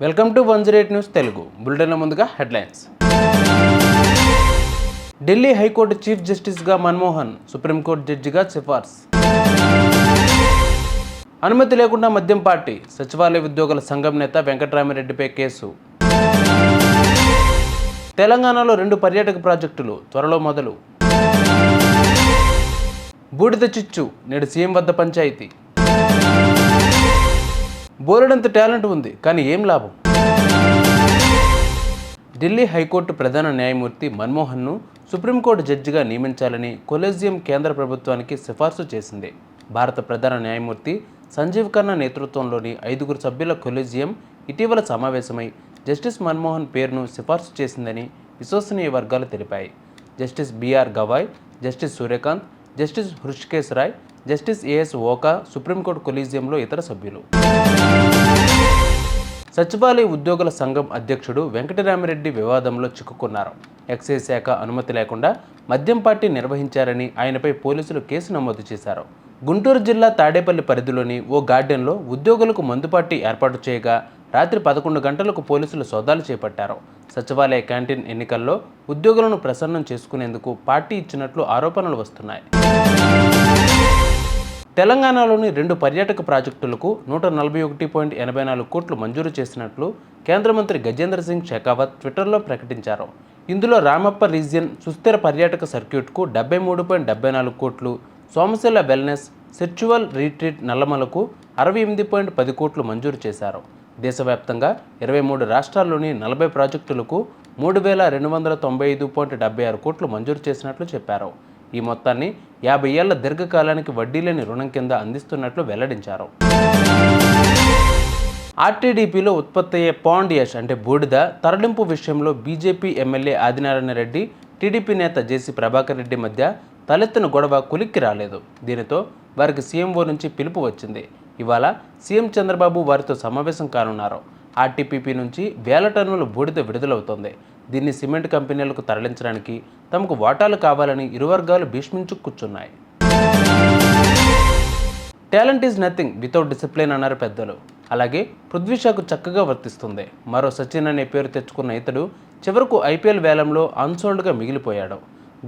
Welcome to 108 news Telugu బులెటిన్ల ముందుగా headlines. Delhi high court chief జస్టిస్గా మన్మోహన్, సుప్రీంకోర్టు జడ్జిగా సిఫార్సు. అనుమతి లేకుండా మద్యం పార్టీ, సచివాలయ ఉద్యోగుల సంఘం నేత వెంకటరామిరెడ్డిపై కేసు. తెలంగాణలో 2 పర్యాటక ప్రాజెక్టులు త్వరలో మొదలు. బూడిద చిచ్చు, నేడు సీఎం వద్ద పంచాయతీ. బోలెడంత టాలెంట్ ఉంది, కానీ ఏం లాభం? ఢిల్లీ హైకోర్టు ప్రధాన న్యాయమూర్తి మన్మోహన్ను సుప్రీంకోర్టు జడ్జిగా నియమించాలని కొలీజియం కేంద్ర ప్రభుత్వానికి సిఫార్సు చేసింది. భారత ప్రధాన న్యాయమూర్తి సంజీవ్ ఖన్నా నేతృత్వంలోని 5 సభ్యుల కొలీజియం ఇటీవల సమావేశమై జస్టిస్ మన్మోహన్ పేరును సిఫార్సు చేసిందని విశ్వసనీయ వర్గాలు తెలిపాయి. Justice BR Gavai, justice Suryakant, justice Hrishikesh Roy, justice AS Oka supreme court కొలీజియంలో ఇతర సభ్యులు. సచివాలయ ఉద్యోగుల సంఘం అధ్యక్షుడు వెంకటరామిరెడ్డి వివాదంలో చిక్కుకున్నారు. ఎక్సైజ్ శాఖ అనుమతి లేకుండా మద్యం పార్టీ నిర్వహించారని ఆయనపై పోలీసులు కేసు నమోదు చేశారు. గుంటూరు జిల్లా తాడేపల్లి పరిధిలోని ఓ గార్డెన్లో ఉద్యోగులకు మందు పార్టీ ఏర్పాటు చేయగా రాత్రి 11 గంటలకు పోలీసులు సోదాలు చేపట్టారు. సచివాలయ క్యాంటీన్ ఎన్నికల్లో ఉద్యోగులను ప్రసన్నం చేసుకునేందుకు పార్టీ ఇచ్చినట్లు ఆరోపణలు వస్తున్నాయి. తెలంగాణలోని 2 పర్యాటక ప్రాజెక్టులకు 141.84 కోట్లు మంజూరు చేసినట్లు కేంద్ర మంత్రి గజేంద్ర సింగ్ షెకావత్ ట్విట్టర్లో ప్రకటించారు. ఇందులో రామప్ప రీజియన్ సుస్థిర పర్యాటక సర్క్యూట్కు 73.74 కోట్లు, సోమశిల వెల్నెస్ సెర్చువల్ రీట్రీట్ నల్లమలకు 68.10 కోట్లు మంజూరు చేశారు. దేశవ్యాప్తంగా 23 రాష్ట్రాల్లోని 40 ప్రాజెక్టులకు 3,295.76 కోట్లు మంజూరు చేసినట్లు చెప్పారు. ఈ మొత్తాన్ని 50 ఏళ్ల దీర్ఘకాలానికి వడ్డీ లేని రుణం కింద అందిస్తున్నట్లు వెల్లడించారు. ఆర్టీడీపీలో ఉత్పత్తయ్యే పాండ్ యాష్ అంటే బూడిద తరలింపు విషయంలో BJP MLA Adinarayana Reddy, TDP నేత జేసీ ప్రభాకర్ రెడ్డి మధ్య తలెత్తిన గొడవ కులిక్కి రాలేదు. దీనితో వారికి సీఎంఓ నుంచి పిలుపు వచ్చింది. ఇవాళ సీఎం చంద్రబాబు వారితో సమావేశం కానున్నారు. ఆర్టీపీపీ నుంచి వేల టన్నుల బూడిద విడుదలవుతోంది. దీన్ని సిమెంట్ కంపెనీలకు తరలించడానికి తమకు వాటాలు కావాలని ఇరు వర్గాలు భీష్మించు కూర్చున్నాయి. Talent is nothing without discipline అన్నారు పెద్దలు. అలాగే పృథ్వీషాకు చక్కగా వర్తిస్తుంది. మరో సచిన్ అనే పేరు తెచ్చుకున్న ఇతడు చివరకు ఐపీఎల్ వేలంలో అన్సోల్డ్గా మిగిలిపోయాడు.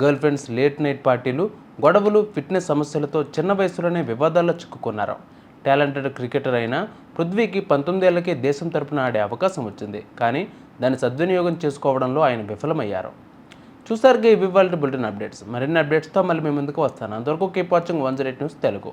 గర్ల్ ఫ్రెండ్స్, లేట్ నైట్ పార్టీలు, గొడవలు, ఫిట్నెస్ సమస్యలతో చిన్న వయసులోనే వివాదాల్లో చిక్కుకున్నారు. టాలెంటెడ్ క్రికెటర్ అయిన పృథ్వీకి 19 ఏళ్లకే దేశం తరపున ఆడే అవకాశం వచ్చింది. కానీ దాన్ని సద్వినియోగం చేసుకోవడంలో ఆయన విఫలమయ్యారు. చూసారుగా ఇవి ఇవాళ బులెటిన్ అప్డేట్స్. మరిన్ని అప్డేట్స్తో మళ్ళీ మీ ముందుకు వస్తాను. అంతవరకు కీప్ వాచింగ్ 108 న్యూస్ తెలుగు.